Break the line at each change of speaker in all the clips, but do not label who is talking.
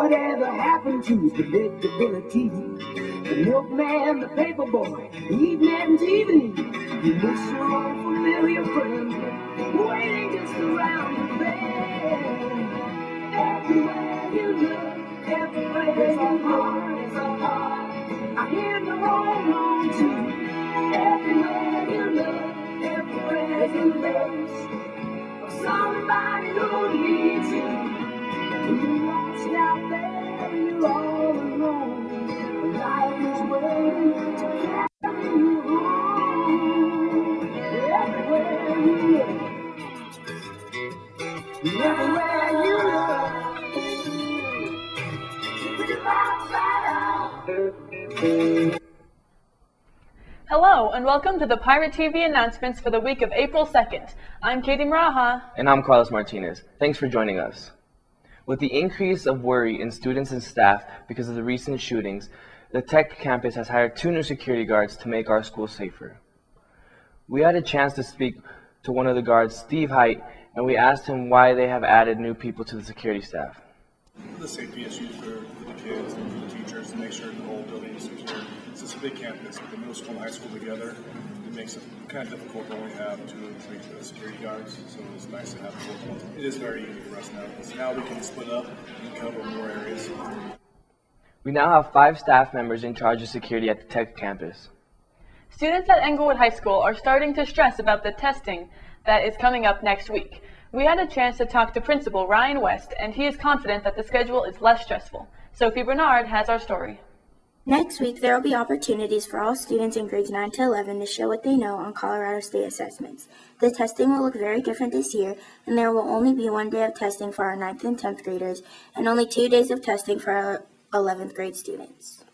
Whatever happened to predictability? The milkman, the paper boy, evening TV. You miss your old familiar friends waiting just around the bend. Everywhere you look, everywhere there's a heart, there's a heart. I hear the wrong too. Everywhere you look, everywhere there's a face of somebody who needs you. You're lost out there, you're all alone. Life is waiting to carry you home. Everywhere you look, everywhere you look,
Hello and welcome to the Pirate TV announcements for the week of April 2nd. I'm Katie Maraha.
And I'm Carlos Martinez. Thanks for joining us. With the increase of worry in students and staff because of the recent shootings, the Tech campus has hired 2 new security guards to make our school safer. We had a chance to speak to one of the guards, Steve Height, and we asked him why they have added new people to the security staff.
The safety issues for the kids and for the teachers to make sure the whole building is secure. It's a big campus with the middle school and high school together. It makes it kind of difficult to only have 2 or 3 security guards, so it's nice to have both. It is very easy for us now because now we can split up and cover more areas.
We now have 5 staff members in charge of security at the Tech campus.
Students at Englewood High School are starting to stress about the testing that is coming up next week. We had a chance to talk to Principal Ryan West, and he is confident that the schedule is less stressful. Sophie Bernard has our story.
Next week, there will be opportunities for all students in grades 9 to 11 to show what they know on Colorado State assessments. The testing will look very different this year, and there will only be 1 day of testing for our 9th and 10th graders, and only 2 days of testing for our 11th grade students.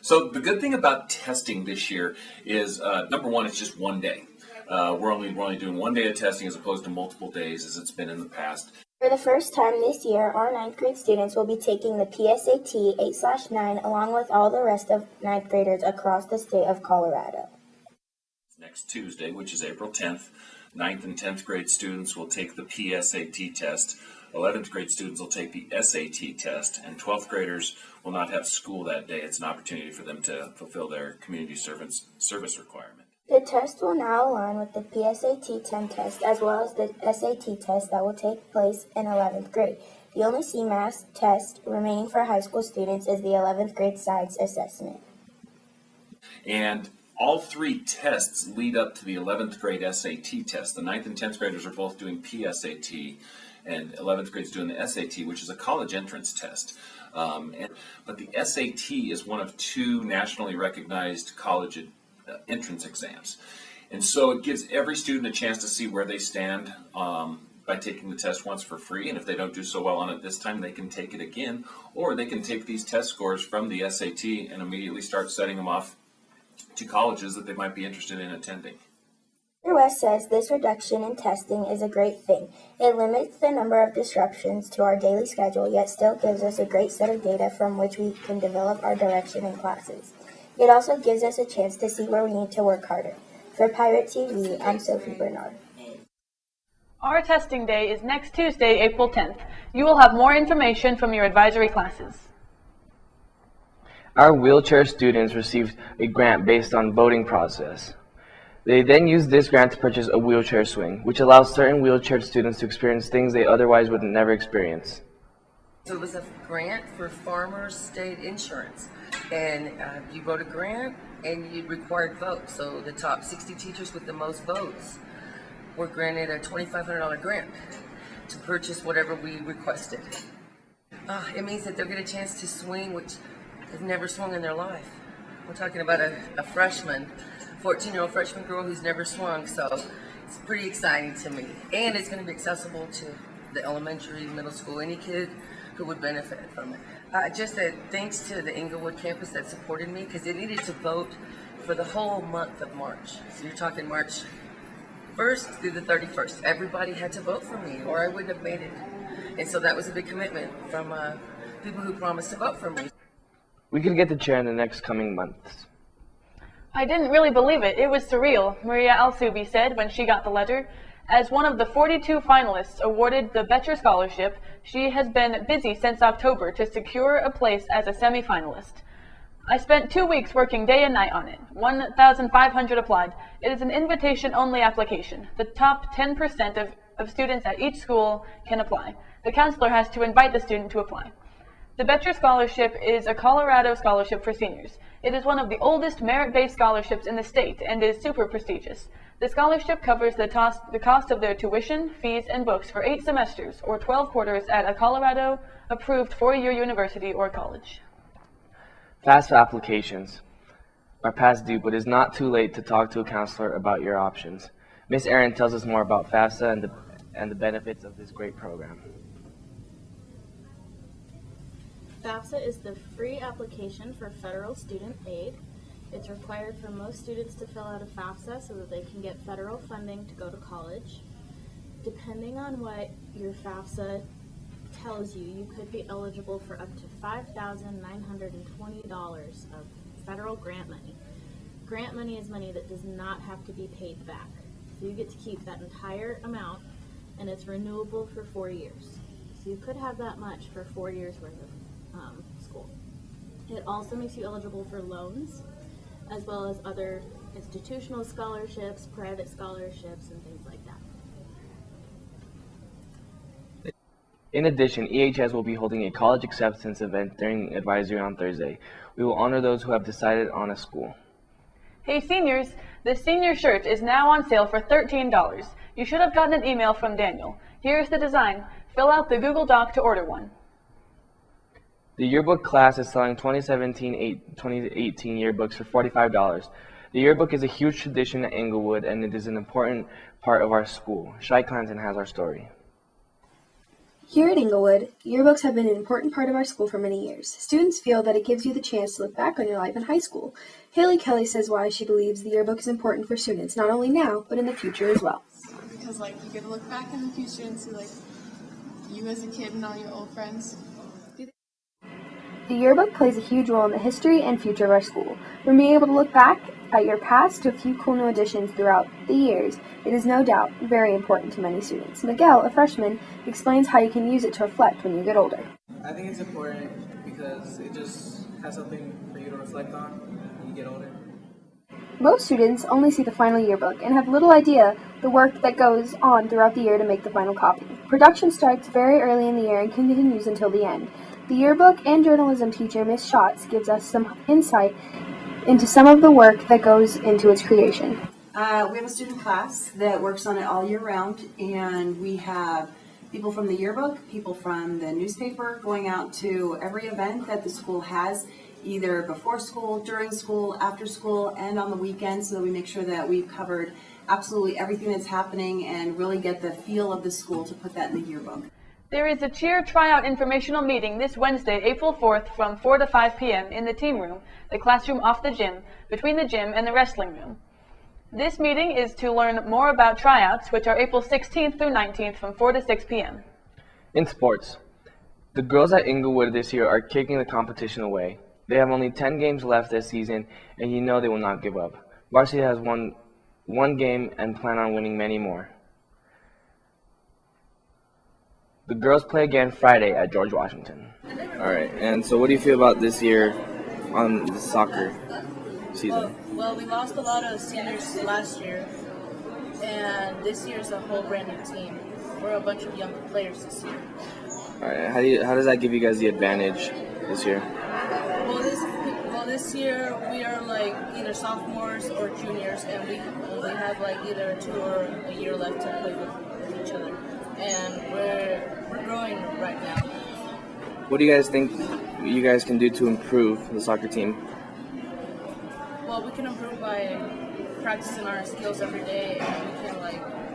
So the good thing about testing this year is, number one, it's just 1 day. We're only doing 1 day of testing as opposed to multiple days as it's been in the past.
For the first time this year, our 9th grade students will be taking the PSAT 8/9 along with all the rest of 9th graders across the state of Colorado.
Next Tuesday, which is April 10th, 9th and 10th grade students will take the PSAT test, 11th grade students will take the SAT test, and 12th graders will not have school that day. It's an opportunity for them to fulfill their community service requirement.
The test will now align with the PSAT 10 test as well as the SAT test that will take place in 11th grade. The only CMAS test remaining for high school students is the 11th grade science assessment.
And all 3 tests lead up to the 11th grade SAT test. The 9th and 10th graders are both doing PSAT, and 11th grade's doing the SAT, which is a college entrance test. But the SAT is one of 2 nationally recognized college entrance exams. And so it gives every student a chance to see where they stand by taking the test once for free. And if they don't do so well on it this time, they can take it again, or they can take these test scores from the SAT and immediately start setting them off to colleges that they might be interested in attending.
Mr. West says this reduction in testing is a great thing. It limits the number of disruptions to our daily schedule, yet still gives us a great set of data from which we can develop our direction in classes. It also gives us a chance to see where we need to work harder. For Pirate TV, I'm Sophie Bernard.
Our testing day is next Tuesday, April 10th. You will have more information from your advisory classes.
Our wheelchair students received a grant based on voting process. They then used this grant to purchase a wheelchair swing, which allows certain wheelchair students to experience things they otherwise would never experience.
So it was a grant for Farmers State Insurance, and you wrote a grant and you required votes. So the top 60 teachers with the most votes were granted a $2,500 grant to purchase whatever we requested. It means that they'll get a chance to swing, which they've never swung in their life. We're talking about a freshman, 14-year-old freshman girl who's never swung, so it's pretty exciting to me. And it's going to be accessible to the elementary, middle school, any kid who would benefit from it. Just that thanks to the Englewood campus that supported me, because they needed to vote for the whole month of March. So you're talking March 1st through the 31st. Everybody had to vote for me or I wouldn't have made it. And so that was a big commitment from people who promised to vote for me.
We could get the chair in the next coming months.
I didn't really believe it. It was surreal, Maria Alsubi said when she got the letter. As one of the 42 finalists awarded the Betcher Scholarship, she has been busy since October to secure a place as a semi-finalist. I spent 2 weeks working day and night on it. 1,500 applied. It is an invitation-only application. The top 10% of students at each school can apply. The counselor has to invite the student to apply. The Betcher Scholarship is a Colorado scholarship for seniors. It is one of the oldest merit-based scholarships in the state and is super prestigious. The scholarship covers the cost of their tuition, fees, and books for 8 semesters or 12 quarters at a Colorado-approved 4-year university or college.
FAFSA applications are past due, but it's not too late to talk to a counselor about your options. Ms. Aaron tells us more about FAFSA and the benefits of this great program.
FAFSA is the free application for federal student aid. It's required for most students to fill out a FAFSA so that they can get federal funding to go to college. Depending on what your FAFSA tells you, you could be eligible for up to $5,920 of federal grant money. Grant money is money that does not have to be paid back. So you get to keep that entire amount, and it's renewable for 4 years. So you could have that much for 4 years worth of school. It also makes you eligible for loans, as well as other institutional scholarships, private scholarships, and things like that.
In addition, EHS will be holding a college acceptance event during advisory on Thursday. We will honor those who have decided on a school.
Hey seniors, the senior shirt is now on sale for $13. You should have gotten an email from Daniel. Here's the design. Fill out the Google Doc to order one.
The yearbook class is selling 2017-2018 yearbooks for $45. The yearbook is a huge tradition at Englewood, and it is an important part of our school. Shai Clanton has our story.
Here at Englewood, yearbooks have been an important part of our school for many years. Students feel that it gives you the chance to look back on your life in high school. Haley Kelly says why she believes the yearbook is important for students, not only now, but in the future as well.
Because, you get to look back in the future and see, you as a kid and all your old friends.
The yearbook plays a huge role in the history and future of our school. From being able to look back at your past to a few cool new additions throughout the years, it is no doubt very important to many students. Miguel, a freshman, explains how you can use it to reflect when you get older.
I think it's important because it just has something for you to reflect on when you get older.
Most students only see the final yearbook and have little idea the work that goes on throughout the year to make the final copy. Production starts very early in the year and continues until the end. The yearbook and journalism teacher, Ms. Schatz, gives us some insight into some of the work that goes into its creation.
We have a student class that works on it all year round, and we have people from the yearbook, people from the newspaper going out to every event that the school has, either before school, during school, after school, and on the weekends, so that we make sure that we've covered absolutely everything that's happening and really get the feel of the school to put that in the yearbook.
There is a cheer tryout informational meeting this Wednesday, April 4th from 4 to 5 p.m. in the team room, the classroom off the gym, between the gym and the wrestling room. This meeting is to learn more about tryouts, which are April 16th through 19th from 4 to 6 p.m.
In sports, the girls at Englewood this year are kicking the competition away. They have only 10 games left this season, and you know they will not give up. Varsity has won one game and plan on winning many more. The girls play again Friday at George Washington. All right, and so what do you feel about this year on the soccer season?
Well, we lost a lot of seniors last year, and this year's a whole brand new team. We're a bunch of young players this year.
All right, how does that give you guys the advantage this year?
Well, this year we are either sophomores or juniors, and we have either 2 or a year left to play with each other. And we're growing right now.
What do you guys think you guys can do to improve the soccer team?
Well, we can improve by practicing our skills every day, and we can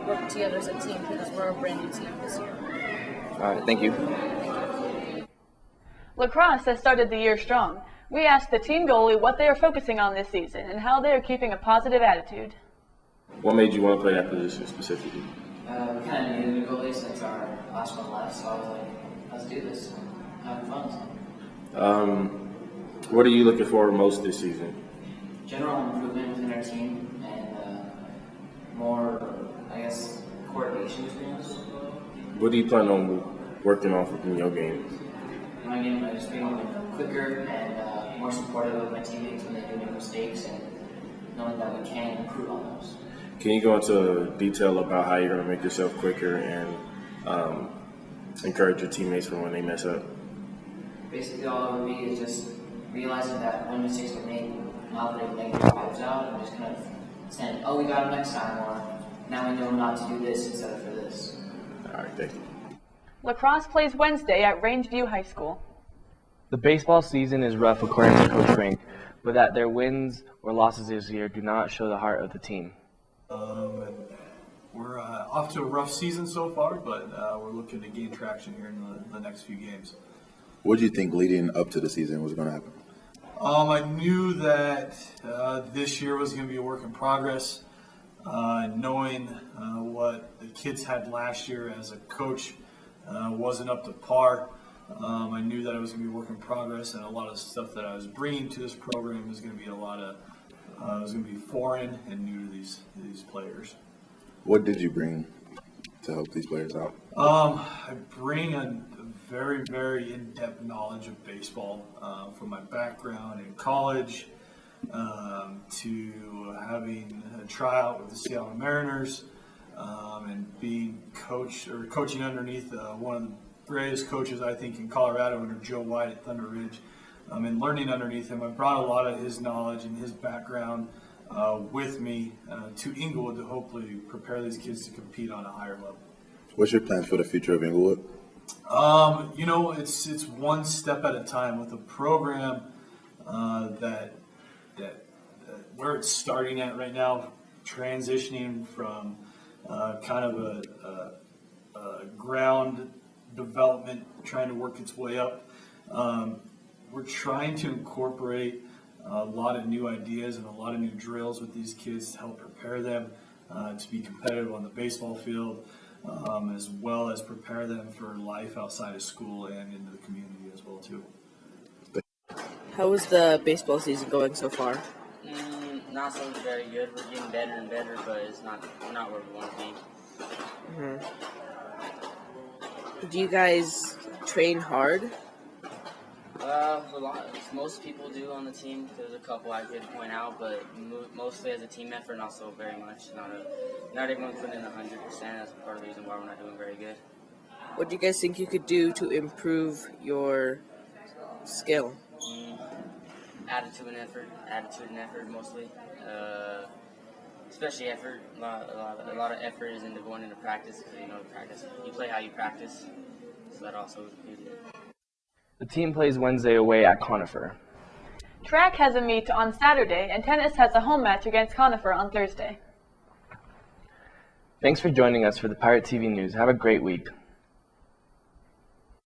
work together as a team because we're a brand new team this year.
All right, thank you.
Lacrosse has started the year strong. We asked the team goalie what they are focusing on this season and how they are keeping a positive attitude.
What made you want to play that position specifically?
We kind of needed a goalie since our last one left, so I was like, let's do this and have fun.
What are you looking for most this season?
General improvement within our team and more, coordination motivation experience.
What do you plan on working on in your games?
In my game, I just being quicker and more supportive of my teammates when they do make mistakes and knowing that we can improve on those.
Can you go into detail about how you're going to make yourself quicker and encourage your teammates for when they mess up?
Basically, all it would be is just realizing that when mistakes get made, not letting negative vibes out and just kind of saying, oh, we got them next time, or now we know not to do this instead of for this.
All right, thank you.
Lacrosse plays Wednesday at Rangeview High School.
The baseball season is rough according to Coach Rank, but that their wins or losses this year do not show the heart of the team.
And we're off to a rough season so far, but we're looking to gain traction here in the next few games.
What did you think leading up to the season was going to happen?
I knew that this year was going to be a work in progress. Knowing what the kids had last year as a coach wasn't up to par. I knew that it was going to be a work in progress, and a lot of stuff that I was bringing to this program was going to be was going to be foreign and new to these players.
What did you bring to help these players out?
I bring a very, very in-depth knowledge of baseball from my background in college to having a tryout with the Seattle Mariners and being coaching underneath one of the greatest coaches I think in Colorado under Joe White at Thunder Ridge. And learning underneath him, I brought a lot of his knowledge and his background with me to Inglewood to hopefully prepare these kids to compete on a higher level.
What's your plans for the future of Inglewood?
It's one step at a time with a program that where it's starting at right now, transitioning from kind of a ground development, trying to work its way up. We're trying to incorporate a lot of new ideas and a lot of new drills with these kids to help prepare them to be competitive on the baseball field, as well as prepare them for life outside of school and into the community as well too.
How is the baseball season going so far?
Not so very good. We're getting better and better, but we're not where we want to be.
Mm-hmm. Do you guys train hard?
Most people do on the team. There's a couple I could point out, but mostly as a team effort, not so very much. Not everyone's putting in 100%. That's part of the reason why we're not doing very good.
What do you guys think you could do to improve your skill?
Attitude and effort mostly. Especially effort. A lot of effort is into going into practice because you play how you practice. So that also is it.
The team plays Wednesday away at Conifer.
Track has a meet on Saturday, and tennis has a home match against Conifer on Thursday.
Thanks for joining us for the Pirate TV News. Have a great week.